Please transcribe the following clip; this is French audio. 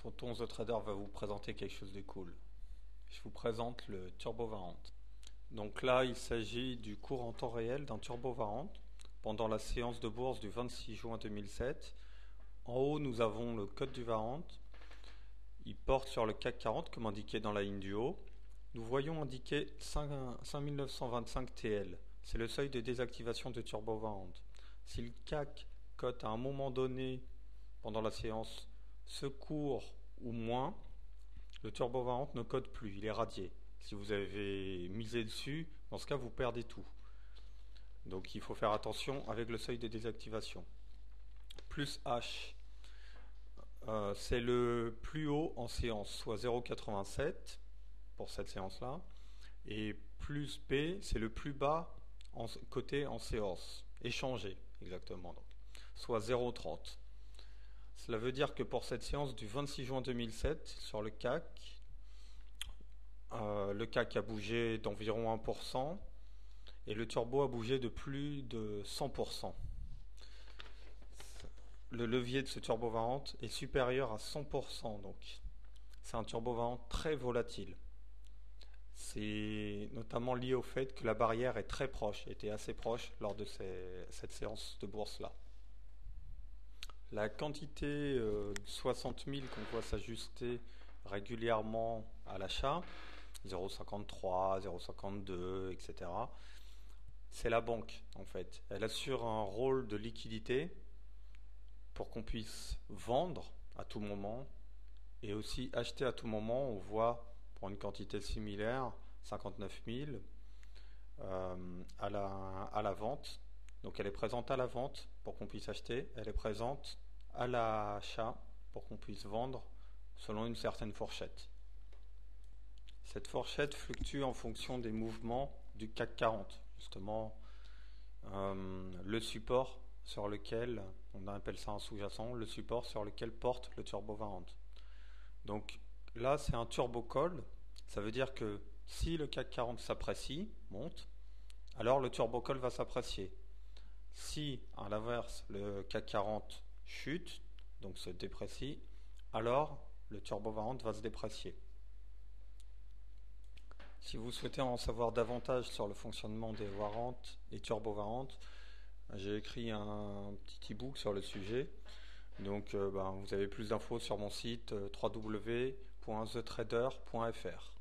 Tonton The Trader va vous présenter quelque chose de cool. Je vous présente le Turbo Warrant. Donc là, il s'agit du cours en temps réel d'un Turbo Warrant pendant la séance de bourse du 26 juin 2007. En haut, nous avons le code du Warrant. Il porte sur le CAC 40 comme indiqué dans la ligne du haut. Nous voyons indiqué 5925 TL. C'est le seuil de désactivation de Turbo Warrant. Si le CAC cote à un moment donné pendant la séance ce cours ou moins, le Turbo Warrant ne code plus, il est radié. Si vous avez misé dessus, dans ce cas vous perdez tout. Donc il faut faire attention avec le seuil de désactivation. Plus H, c'est le plus haut en séance, soit 0,87 pour cette séance-là. Et plus B, c'est le plus bas coté en séance, échangé exactement, donc, soit 0,30. Cela veut dire que pour cette séance du 26 juin 2007 sur le CAC a bougé d'environ 1% et le turbo a bougé de plus de 100%. Le levier de ce turbo warrant est supérieur à 100%, donc c'est un turbo warrant très volatile. C'est notamment lié au fait que la barrière est très proche, était assez proche lors de cette séance de bourse-là. La quantité 60 000 qu'on voit s'ajuster régulièrement à l'achat, 0,53, 0,52, etc., c'est la banque en fait. Elle assure un rôle de liquidité pour qu'on puisse vendre à tout moment et aussi acheter à tout moment. On voit pour une quantité similaire 59 000 à la vente. Donc elle est présente à la vente pour qu'on puisse acheter, elle est présente à l'achat pour qu'on puisse vendre selon une certaine fourchette. Cette fourchette fluctue en fonction des mouvements du CAC 40. Justement, le support sur lequel, on appelle ça un sous-jacent, le support sur lequel porte le Turbo Warrant. Donc là c'est un turbo call, ça veut dire que si le CAC 40 s'apprécie, monte, alors le turbo call va s'apprécier. Si, à l'inverse, le CAC 40 chute, donc se déprécie, alors le turbo warrant va se déprécier. Si vous souhaitez en savoir davantage sur le fonctionnement des warrants et turbo warrants, j'ai écrit un petit e-book sur le sujet. Donc vous avez plus d'infos sur mon site www.thetrader.fr.